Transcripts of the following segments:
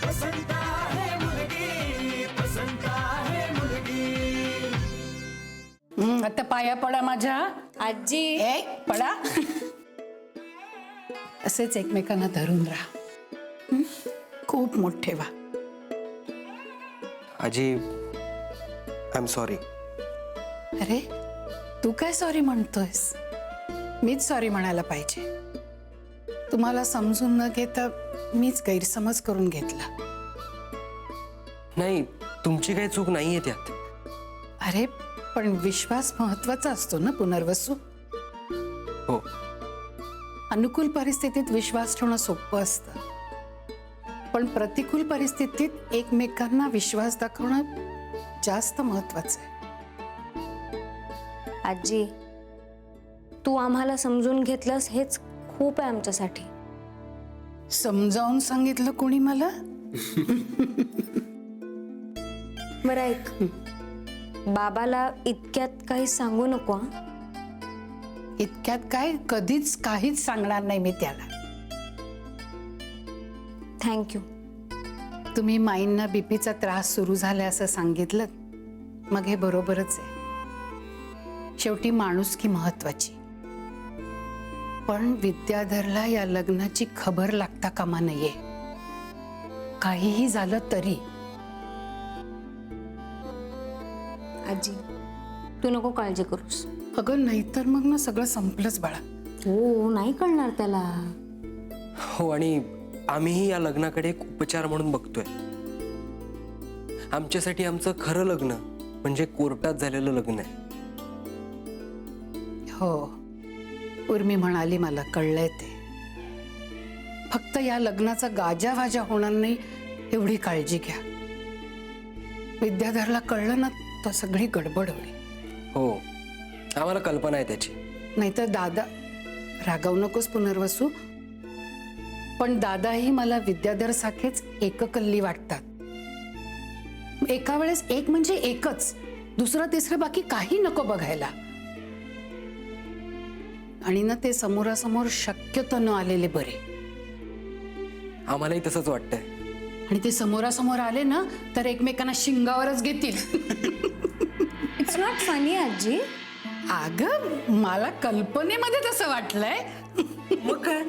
पसंत आहे मुलगी, पसंत आहे मुलगी. आता पाया पडा माझ्या. आजी ए पडा. असेच एकमेकांना धरून राहा. खूप मोठे व्हा. आजी आय एम सॉरी. अरे तू काय सॉरी म्हणतोयस? मीच सॉरी म्हणायला पाहिजे. तुम्हाला समजून न घेता मीच गैरसमज करून घेतला. नाही, तुमची काही चूक नाहीये त्यात. अरे पण विश्वास महत्वाचा असतो ना पुनर्वसू. हो, अनुकूल परिस्थितीत विश्वास ठेवणं सोपं असतं, पण प्रतिकूल परिस्थितीत एकमेकांना विश्वास दाखवणं जास्त महत्वाचं आहे. आजी तू आम्हाला समजून घेतलंस हेच खूप आहे आमच्यासाठी. समजावून सांगितलं कोणी मला? बरं ऐक, बाबाला इतक्यात काही सांगू नको हं? इतक्यात काय? कधीच काहीच सांगणार नाही मी त्याला. थँक्यू. तुम्ही माईंना बीपीचा त्रास सुरू झाला असं सांगितलं, मग हे बरोबरच आहे. शेवटी माणुसकी महत्वाची. पण विद्याधरला या लग्नाची खबर लागता कामा नये. काहीही झालं तरी. आजी तू नको काळजी करूस. अगं नाहीतर मग ना सगळं संपलंच बाळा. हो नाही कळणार त्याला. हो, आणि आम्हीही या लग्नाकडे एक उपचार म्हणून बघतोय. आमच्यासाठी आमचं खरं लग्न म्हणजे कोर्टात झालेलं लग्न आहे. हो, उर्मी म्हणाली मला, कळलंय ते. फक्त या लग्नाचा गाजावाजा होणार नाही एवढी काळजी घ्या. विद्याधरला कळलं ना तर सगळी गडबड होईल. हो, आम्हाला कल्पना आहे त्याची. नाहीतर दादा, रागावू नकोस पुनर्वसू, पण दादाही मला विद्याधर सारखेच एककल्ली वाटतात. एका वेळेस एक म्हणजे एकच, दुसरं तिसरं बाकी काही नको बघायला. आणि ना ते समोरासमोर शक्यतो न आलेले बरे. आम्हालाही तसंच वाटतंय. आणि ते समोरासमोर आले ना तर एकमेकांना शिंगावरच घेतील. इट्स नॉट फनी आजी. अगं मला कल्पनेमध्ये तसं वाटलंय. मग काय,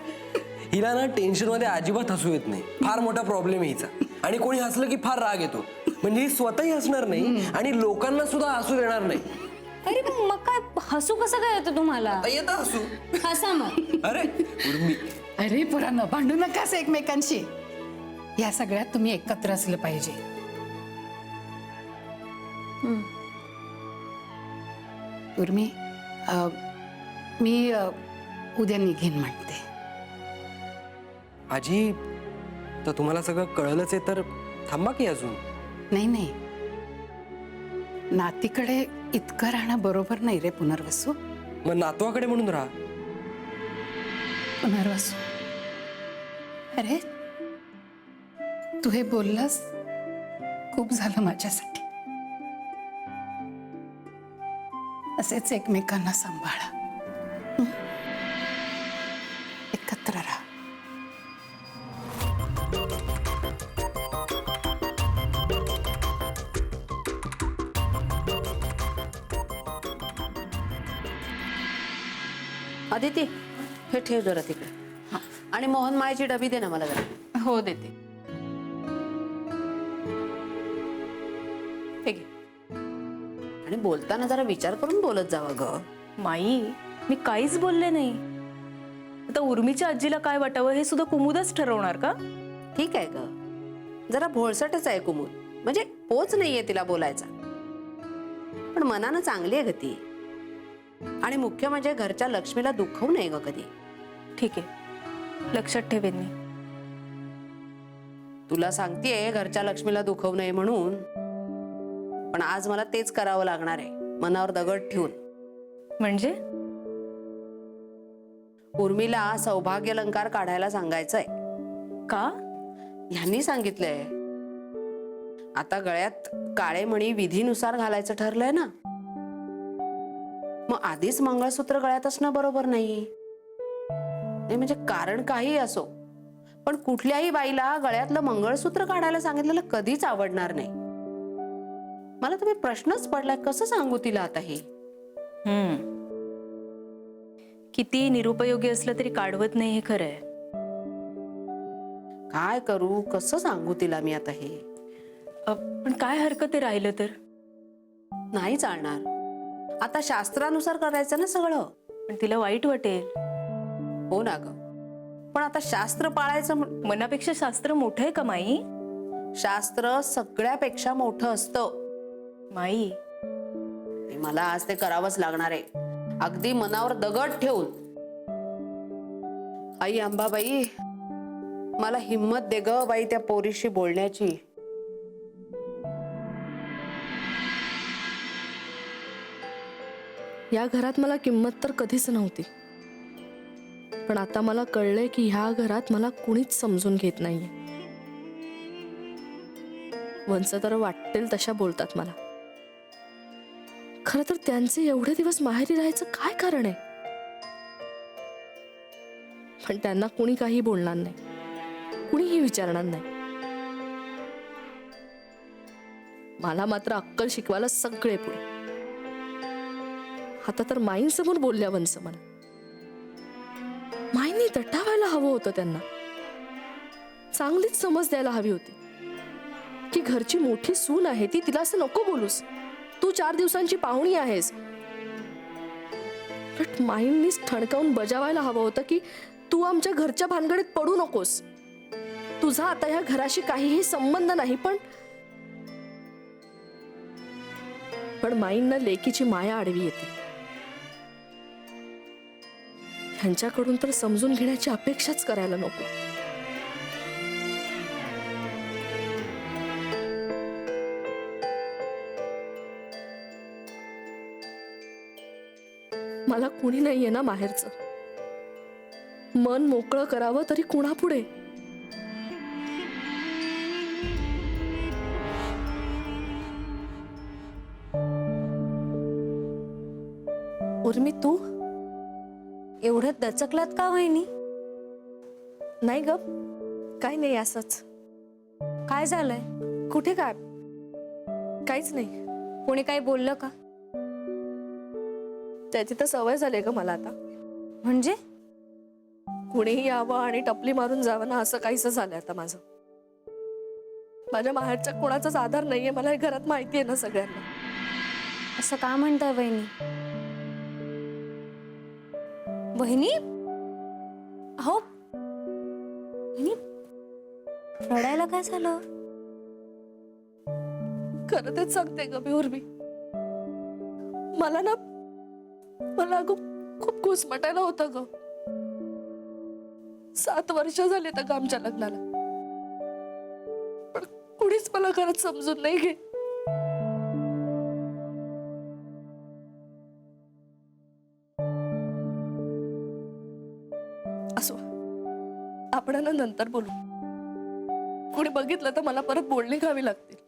हिला ना टेन्शन मध्ये अजिबात हसू येत नाही. फार मोठा प्रॉब्लेम आहे हिचा. आणि कोणी हसलं की फार राग येतो. म्हणजे ही स्वतःही हसणार नाही आणि लोकांना सुद्धा हसू देणार नाही. अरे मग काय हसू कसं काय येतं तुम्हाला? येतं हसू. हसा मग. अरे उर्मी, अरे पुराण भांडू नकास एकमेकांशी. या सगळ्यात तुम्ही एकत्र असलं पाहिजे. उर्मी, मी उद्या निघेन म्हणते. आजी तर तुम्हाला सगळं कळलंच आहे तर थांबा की अजून. नाही नाही, नातीकडे इतकं राहणं बरोबर नाही रे पुनर्वसू. मग नातवाकडे म्हणून राहा. पुनर्वसू, अरे तू हे बोललास खूप झालं माझ्यासाठी. असेच एकमेकांना सांभाळा. एकत्र राहा. अदिती, हे ठेव जरा तिकडे. आणि मोहन मायची डबी दे ना मला जरा. हो देते. हे घे. आणि बोलताना जरा विचार करून बोलत जावं ग. माई, मी काहीच बोलले नाही. आता उर्मीच्या आजीला काय वाटावं हे सुद्धा कुमुदच ठरवणार का? ठीक आहे ग, जरा भोळसटच आहे कुमुद. म्हणजे पोच नाहीये तिला बोलायचा, पण मनानं चांगली आहे ग ती. आणि मुख्य म्हणजे घरच्या लक्ष्मीला दुखवू नये ग कधी. ठीक आहे, लक्षात ठेवेन मी. तुला सांगतेय घरच्या लक्ष्मीला दुखवू नये म्हणून, पण आज मला तेच करावं लागणार आहे, मनावर दगड ठेवून. म्हणजे उर्मीला सौभाग्य अलंकार काढायला सांगायचंय. का? ह्यांनी सांगितलंय. आता गळ्यात काळे मणी विधीनुसार घालायचं ठरलंय ना, मग आधीच मंगळसूत्र गळ्यात असणं बरोबर नाही. म्हणजे कारण काही असो, पण कुठल्याही बाईला गळ्यातलं मंगळसूत्र काढायला सांगितलेलं कधीच आवडणार नाही. मला तुम्ही प्रश्नच पडलाय, कसं सांगू तिला आता हे? किती निरुपयोगी असलं तरी काढवत नाही हे खरं आहे. काय करू, कसं सांगू तिला मी आता हे? पण काय हरकत आहे राहिलं तर? नाही चालणार, आता शास्त्रानुसार करायचं ना सगळं. पण तिला वाईट वाटेल. हो ना ग, पण आता शास्त्र पाळायचं मनापेक्षा शास्त्र मोठं आहे का माई? शास्त्र सगळ्यापेक्षा मोठं असतं. माई, ते मला आज ते करावंच लागणार आहे, अगदी मनावर दगड ठेवून. आई अंबाबाई, मला हिम्मत दे ग बाई त्या पोरीशी बोलण्याची. या घरात मला किंमत तर कधीच नव्हती, पण आता मला कळलंय की ह्या घरात मला कुणीच समजून घेत नाहीये. वंच तर वाटेल तशा बोलतात मला. खरं तर त्यांचे एवढे दिवस माहेरी राहायचं काय कारण आहे? पण त्यांना कुणी काही बोलणार नाही, कुणीही विचारणार नाही. मला मात्र अक्कल शिकवायला सगळे पुढे. आता तर माईंसमोर बोलल्या वंच मला. माईंनी दटावायला हवं होतं त्यांना. चांगलीच समज द्यायला हवी होती की घरची मोठी सून आहे ती, तिला असं नको बोलूस, तू 4 दिवसांची पाहुणी आहेस. पण माईंनीच ठणकावून बजावायला हवं होतं की तू आमच्या घरच्या भानगडीत पडू नकोस, तुझा आता ह्या घराशी काहीही संबंध नाही. पण माईंना लेकीची माया आडवी येते. ह्यांच्याकडून तर समजून घेण्याची अपेक्षाच करायला नको. मला कुणी नाहीये ना माहेरचं. मन मोकळं करावं तरी कुणापुढे? उर्मी, तू एवढं दचकलात का वहिनी? नाही ग, काही नाही, असंच. काय झालंय? कुठे काय? काहीच नाही. कोणी काही बोललं का? त्याची तर सवय झाली ग मला आता. म्हणजे कुणीही यावं आणि टपली मारून जावं ना, असं काहीच झालंय आता माझं. माझ्या माहेरच्या कोणाचाच आधार नाहीये, मला हे घरात माहिती आहे ना सगळ्यांना. असं का म्हणताय वहिनी? वहिनी, हो वहिनी, रडायला काय झालं? खरं तेच सांगते ग मी उर्मी. मला अगं खूप घुसमटायला होतं ग. 7 वर्ष झाले तर आमच्या लग्नाला, पण कुणीच मला घरात समजून नाही घे. असो, आपण ना नंतर बोलू. कुणी बघितलं तर मला परत बोलणी खावी लागतील.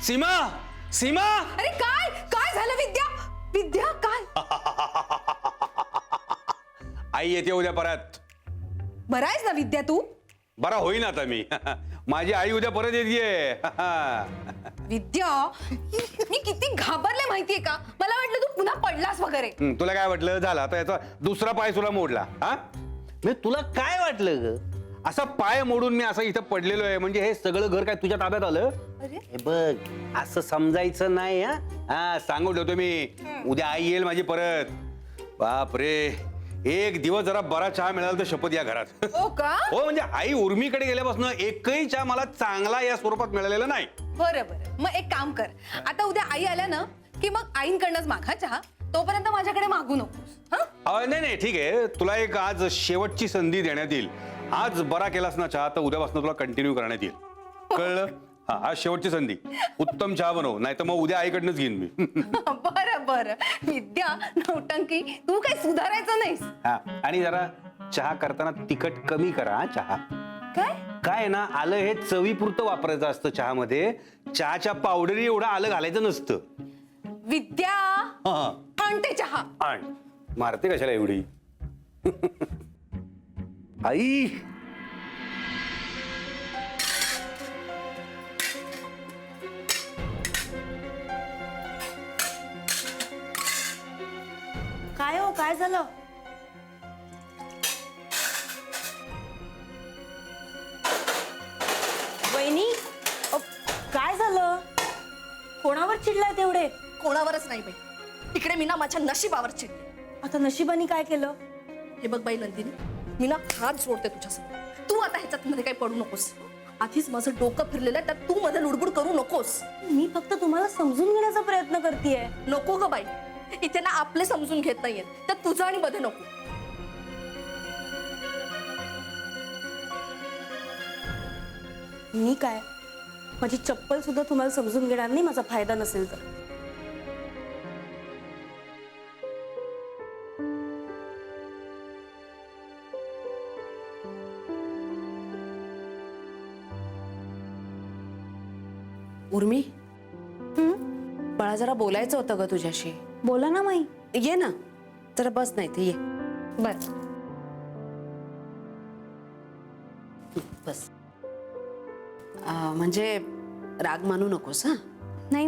सीमा, सीमा, अरे काय काय झालं विद्या? विद्या काय? आई येते उद्या परत. बरा आहेस ना विद्या तू? बरा होईन आता मी. माझी आई उद्या परत येते. विद्या, मी किती घाबरले माहितीये का? मला वाटलं तू पुन्हा पडलास वगैरे. तुला काय वाटलं? झाला आता याचा दुसरा पाय तुला मोडला. हा, तुला काय वाटलं ग? असा पाय मोडून मी असं इथं पडलेलो आहे म्हणजे हे सगळं घर काय तुझ्या ताब्यात आलं? हे बघ, असं समजायचं नाही. हा, सांगून ठेवतो मी, उद्या आई येईल माझी परत. बाप रे, एक दिवस जरा बरा चहा मिळाला तर शपथ या घरात. हो का? हो, म्हणजे आई उर्मीकडे गेल्यापासून एकही चहा मला चांगला या स्वरूपात मिळालेला नाही. बरं बरं, मग एक काम कर, आता उद्या आई आल्या ना की मग आईंकडनंच मागा चहा. तोपर्यंत माझ्याकडे मागू नकोस. नाही नाही, ठीक आहे, तुला एक आज शेवटची संधी देण्यात येईल. आज बरा केलास ना चहा तर उद्यापासून तुला कंटिन्यू करण्यात येईल. कळलं? हा, आज शेवटची संधी. उत्तम चहा बनव, नाही तर मग उद्या आईकडनंच घेईन मी. बरं बरं विद्या, नौटंकी, तू काही सुधारायचं नाहीस. हा, आणि जरा चहा करताना तिखट कमी करा. चहा काय ना, आलं हे चवीपुरतं वापरायचं असतं चहामध्ये. चहाच्या पावडरी एवढं आलं घालायचं नसतं. विद्या हा आणते चहा. आण. मारते कशाला एवढी आई. काय हो, काय झालं? वहिनी, काय झालं? कोणावर चिडलाय तेवढे? कोणावरच नाही बाई, इकडे मी ना माझ्या नशिबावर चिडले. आता नशिबाने काय केलं? हे बघ बाई नंदिनी, मी ना हात जोडते तुझ्यासमोर. तू आता ह्याच्यात मध्ये काही पडू नकोस. आधीच माझं डोकं फिरलेलं आहे, त्यात तू मध्ये लुडबुड करू नकोस. मी फक्त तुम्हाला समजून घेण्याचा प्रयत्न करतेय. नको ग बाई, इथे ना आपले समजून घेत नाहीयेत, त्यात तुझं आणि मध्ये नको. मी काय, माझी चप्पल सुद्धा तुम्हाला समजून घेणार नाही, माझा फायदा नसेल तर. उर्मी, बाळा जरा बोलायचं होतं ग तुझ्याशी. बोला ना माई. ये ना, जरा बस नाही ते, ये बर. बस. म्हणजे राग मानू नकोस. हा, नाही,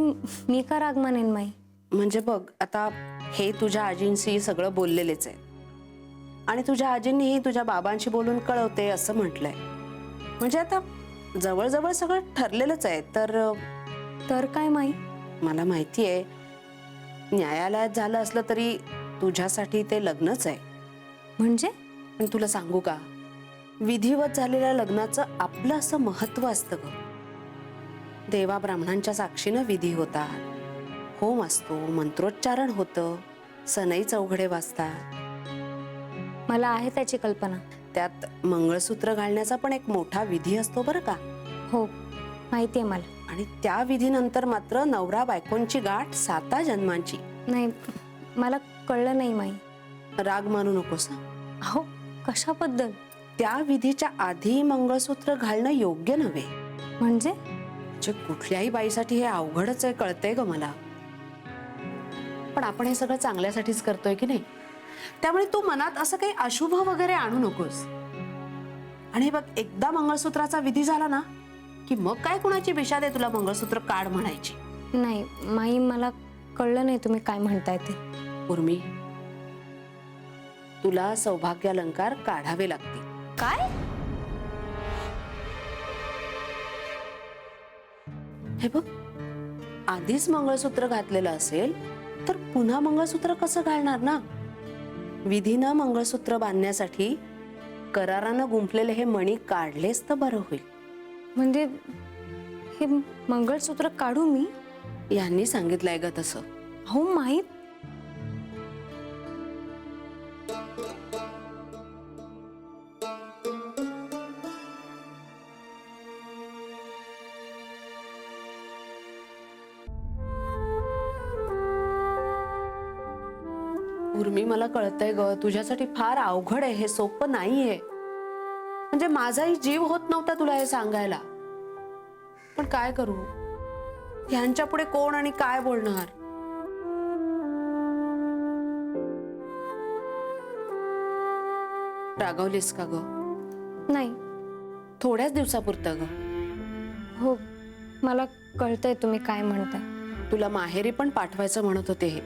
मी का राग मानेन माई? म्हणजे बघ, आता हे तुझ्या आजींशी सगळं बोललेलेच आहे आणि तुझ्या आजींनीही तुझ्या बाबांशी बोलून कळवते असं म्हटलंय. म्हणजे आता जवळजवळ सगळं ठरलेलंच आहे. तर काय माई? मला माहिती आहे, न्यायालयात झालं असलं तरी तुझ्यासाठी ते लग्नच आहे. म्हणजे? पण तुला सांगू का, विधिवत झालेल्या लग्नाचं आपलं असं महत्व असतं ग. देवा ब्राह्मणांच्या साक्षीनं विधी होतात, होम असतो, मंत्रोच्चारण होतं, सनई चौघडे वाजतात. मला आहे त्याची कल्पना. त्यात मंगळसूत्र घालण्याचा पण एक मोठा विधी असतो बरं का. हो, माहिती आहे मला. आणि त्या विधीनंतर मात्र नवरा बायकोंची गाठ 7 जन्मांची. नाही, मला कळलं नाही माई. राग मानू नकोस. हो, कशाबद्दल? त्या विधीच्या आधी मंगळसूत्र घालणं योग्य नव्हे. म्हणजे? कुठल्याही बाईसाठी हे अवघडच आहे, कळतंय ग मला. पण आपण हे सगळं चांगल्यासाठीच करतोय की नाही, त्यामुळे तू मनात असं काही अशुभ वगैरे आणू नकोस. आणि बघ, एकदा मंगळसूत्राचा विधी झाला ना की मग काय कुणाची विषाद आहे तुला मंगळसूत्र काढ म्हणायची. नाही माई, मला कळलं नाही तुम्ही काय म्हणताय ते. उर्मी, तुला सौभाग्य अलंकार काढावे लागतील. काय? हे बघ, आधीच मंगळसूत्र घातलेलं असेल तर पुन्हा मंगळसूत्र कसं घालणार ना. विधीनं मंगळसूत्र बांधण्यासाठी करारानं गुंफलेले हे मणी काढलेच तर बरं होईल. म्हणजे हे मंगळसूत्र काढू मी? यांनी सांगितलंय ग तसं. हो माहीत. उर्मी, मला कळतंय ग, तुझ्यासाठी फार अवघड आहे, हे सोपं नाहीये. म्हणजे माझाही जीव होत नव्हता तुला हे सांगायला, पण काय करू, ह्यांच्या पुढे कोण आणि काय बोलणार. रागवलीस का ग? नाही. थोड्याच दिवसापुरतं ग. हो, मला कळतंय तुम्ही काय म्हणताय. तुला माहेरी पण पाठवायचं म्हणत होते हे.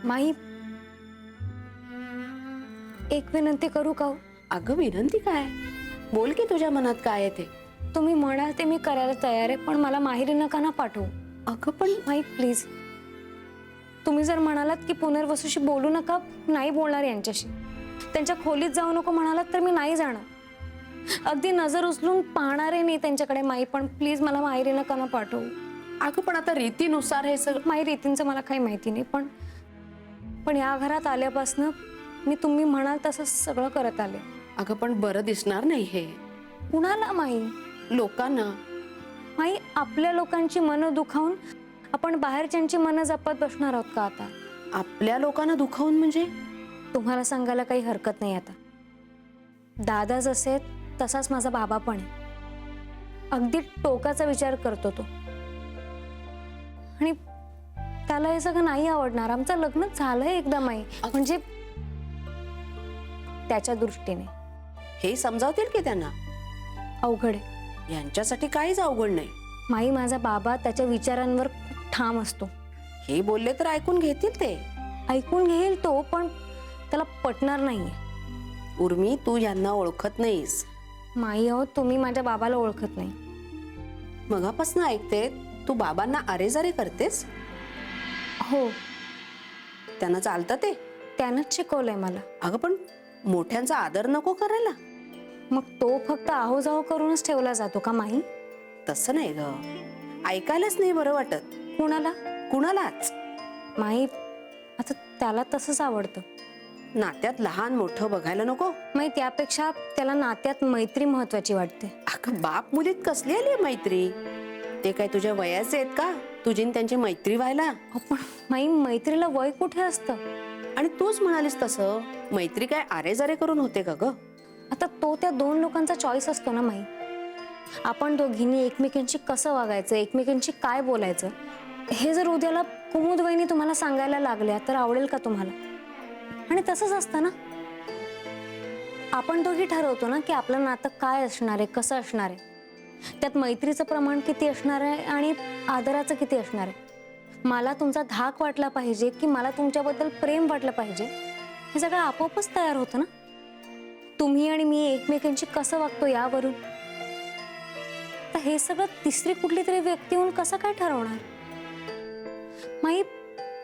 माई, एक विनंती करू का? अगं विनंती काय? बोल की तुझ्या मनात काय आहे ते. तुम्ही म्हणाल ते मी करायला तयार आहे, पण मला माहेरी नका ना पाठवू. अगं पण माई प्लीज, तुम्ही जर म्हणालात की पुनर्वसूशी बोलू नका, नाही बोलणार यांच्याशी, त्यांच्या खोलीत जाऊ नको म्हणालात तर मी नाही जाणार. अगदी नजर उचलून पाहणारे नाही त्यांच्याकडे माई, पण प्लीज मला माहेरी नका ना पाठवू. अगं पण आता रीतीनुसार हे सगळं. माई, रीतींचं मला काही माहिती नाही, पण या घरात आल्यापासून मी तुम्ही म्हणाल तसं सगळं करत आले. अगं पण बरं दिसणार नाही हे. कुणाला माई? लोकांना. माई, आपल्या लोकांची मनं दुखावून आपण बाहेरच्यांची मनं जपत बसणार आहोत का आता? आपल्या लोकांना दुखावून म्हणजे? तुम्हाला सांगायला काही हरकत नाही. आता दादा जसे आहेत तसाच माझा बाबा पण आहे. अगदी टोकाचा विचार करतो तो, आणि त्याला हे सगळं नाही आवडणार. आमचं लग्न झालंय एकदा माई, म्हणजे त्याच्या दृष्टीने हे समजावतील की त्यांना? अवघड आहे. यांच्यासाठी काहीच अवघड नाही. माई, माझा बाबा त्याच्या विचारांवर खूप ठाम असतो. हे बोलले तर ऐकून घेतील ते. ऐकून घेईल तो, पण त्याला पटणार नाहीये. उर्मी, तू यांना ओळखत नाहीस. माई अहो, तुम्ही माझ्या बाबाला ओळखत नाही. मगापासून ऐकते तू बाबांना अरेजारे करतेस. हो, त्यांना चालतं ते. त्यानंच शिकवलंय मला. अगं पण मोठ्यांचा आदर नको करायला. मग तो फक्त आहोजाहो करूनच ठेवला जातो का माई? तसं नाही ग, ऐकायलाच नाही बरं वाटत कुणाला? कुणालाच. माई, आता त्याला तसंच आवडतं. नात्यात लहान मोठं बघायला नको. माई, त्यापेक्षा त्याला नात्यात मैत्री महत्वाची वाटते. अगं बाप मुलीत कसली आली मैत्री? ते काय तुझ्या वयाचे आहेत का तुझी न त्यांची मैत्री व्हायला? अहो, पण माई, मैत्रीला वय कुठे असतं? आणि तूच म्हणालीस तसं मैत्री काय आरेजारे करून होते का ग? आता तो त्या दोन लोकांचा चॉईस असतो ना माई. आपण दोघींनी एकमेकांशी कसं वागायचं, एकमेकांशी काय बोलायचं, हे जर उद्याला कुमुद वहिनी तुम्हाला सांगायला लागल्या तर आवडेल का तुम्हाला? आणि तसंच असतं ना, आपण दोघी ठरवतो ना की आपलं नातं काय असणार आहे, कसं असणार आहे, त्यात मैत्रीचं प्रमाण किती असणार आहे आणि आदराचं किती असणार आहे. मला तुमचा धाक वाटला पाहिजे की मला तुमच्याबद्दल प्रेम वाटलं पाहिजे, हे सगळं आपोआपच तयार होतं ना. तुम्ही आणि मी एकमेकांशी कसं वागतो यावरून. तर हे सगळं तिसरी कुठली तरी व्यक्ती होऊन कसं काय ठरवणार? माई,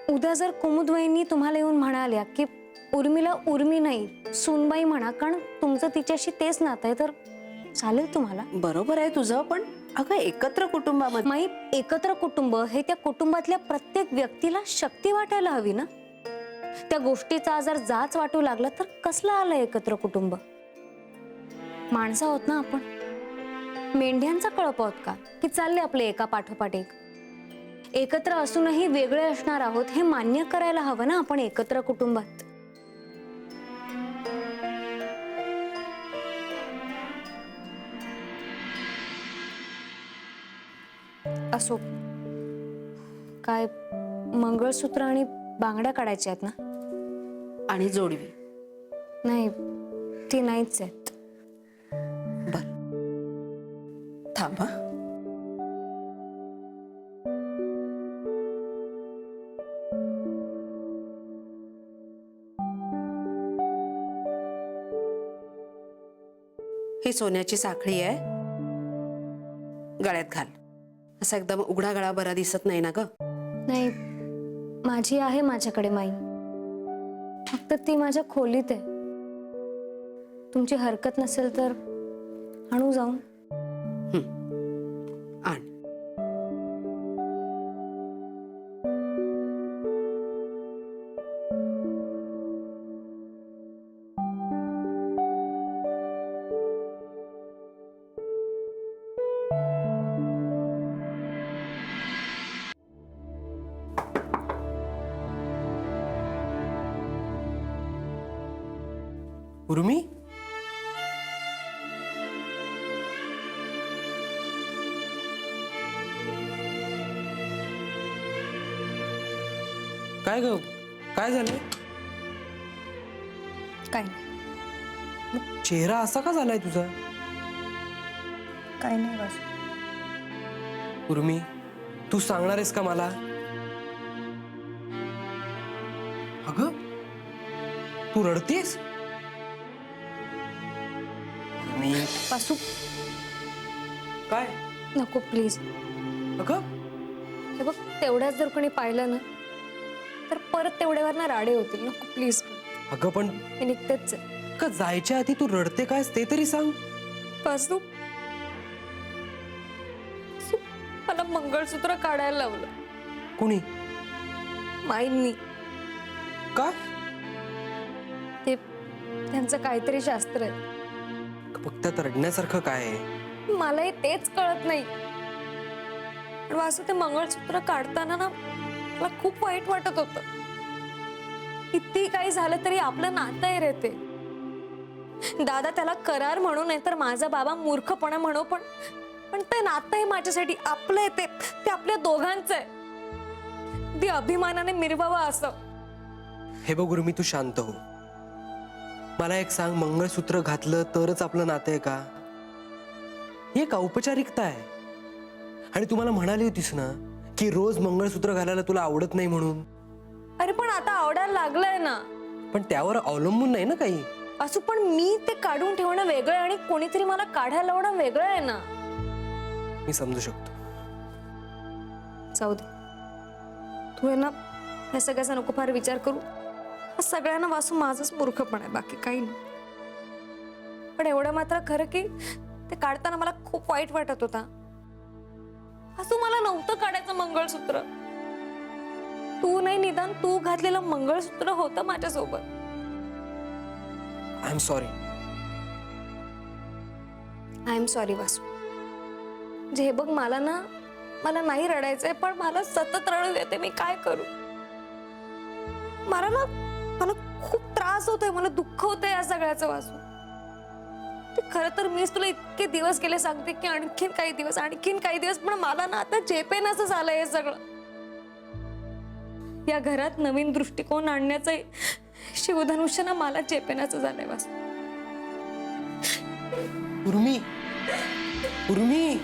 उद्या जर कुमुदवहिनी तुम्हाला येऊन म्हणाल्या की उर्मीला उर्मी नाही सूनबाई म्हणा, कारण तुमचं तिच्याशी तेच नातं आहे, तर चालेल तुम्हाला? बरोबर आहे तुझं, पण अगं एकत्र कुटुंबामध्ये माई, एकत्र कुटुंब हे त्या कुटुंबातल्या प्रत्येक व्यक्तीला शक्ती वाटायला हवी ना. त्या गोष्टीचा जर जाच वाटू लागला तर कसलं आलं एकत्र कुटुंब? माणसं आहोत ना आपण, मेंढ्यांचा कळप आहोत का की चालले आपले एका पाठोपाठ एक? एकत्र असूनही वेगळे असणार आहोत हे मान्य करायला हवं ना आपण एकत्र कुटुंबात. असो, काय मंगळसूत्र आणि बांगड्या काढायच्या आहेत ना? आणि जोडवी. नाही, ती नाहीच आहेत. बर, थांबा. ही सोन्याची साखळी आहे, गळ्यात घाल. असा एकदम उघडा गळा बरा दिसत नाही ना ग? नाही, माझी आहे माझ्याकडे माई, फक्त ती माझ्या खोलीत आहे. तुमची हरकत नसेल तर आणू जाऊन? आण. उर्मी, काय ग, काय झालं? काय नाही, मग चेहरा असा का झालाय तुझा? काय नाही बस. उर्मी, तू सांगणार आहेस का मला? अगं, तू रडतेस? मी वासू, काय? नको प्लीज. अगं, हे बघ, तेवढ्याच जर कोणी पाहिलं ना तर परत तेवढ्यावर ना राडे होतील. नको प्लीज. अगं पण मी निघतेच आहे. का जायच्या आधी तू रडते काय ते तरी सांग. वासू, मला मंगळसूत्र काढायला लावलं कोणी? माईंनी. का? ते त्यांचं काहीतरी शास्त्र आहे. फक्त रडण्यासारखं काय आहे? मलाही तेच कळत नाही. पण वासू, ते मंगळसूत्र काढताना ना मला खूप वाईट वाटत होतं. किती काही झालं तरी आपलं नातं आहे रे ते. दादा त्याला करार म्हणू नाही तर माझा बाबा मूर्खपणा म्हणू, पण ते नातं आहे माझ्यासाठी. आपलं आहे ते आपल्या दोघांचं आहे. अगदी अभिमानाने मिरवावा असं. हे बघ उर्मी, तू शांत हो. मला एक सांग, मंगळसूत्र घातलं तरच आपलं नातं आहे का? ही एक औपचारिकता आहे. आणि तू मला म्हणाली होतीस ना की रोज मंगळसूत्र घालायला तुला आवडत नाही म्हणून. अरे पण आता आवडायला लागलंय ना. पण त्यावर अवलंबून नाही ना काही. असं पण मी ते काढून ठेवणं वेगळं आहे आणि कोणीतरी मला काढायला लावणं वेगळं आहे ना. मी समजू शकतो. जाऊ दे, तू आहे ना या सगळ्याचा नको फार विचार करू. हा सगळ्यांना वाचू माझंच मूर्खपण आहे, बाकी काही नाही. पण एवढं मात्र खरं की ते काढताना मला खूप वाईट वाटत होता. असं मला नव्हतं काढायचं मंगळसूत्र. तू नाही, निदान तू घातलेलं मंगळसूत्र होतं माझ्यासोबत. I am sorry. I am sorry Vasu. जे हे बघ, मला नाही रडायचंय, पण मला सतत रडू येते. मी काय करू? मला खूप त्रास होतोय, मला दुःख होतंय या सगळ्याचं वासू. ते खरं तर मीच तुला इतके दिवस गेले सांगते की आणखीन काही दिवस, पण मला ना आता झेपेन असं झालंय हे सगळं. या घरात नवीन दृष्टिकोन आणण्याचं शिवधनुष्य ना मला झेपेनाचं झालंय वासू. उर्मी, उर्मी.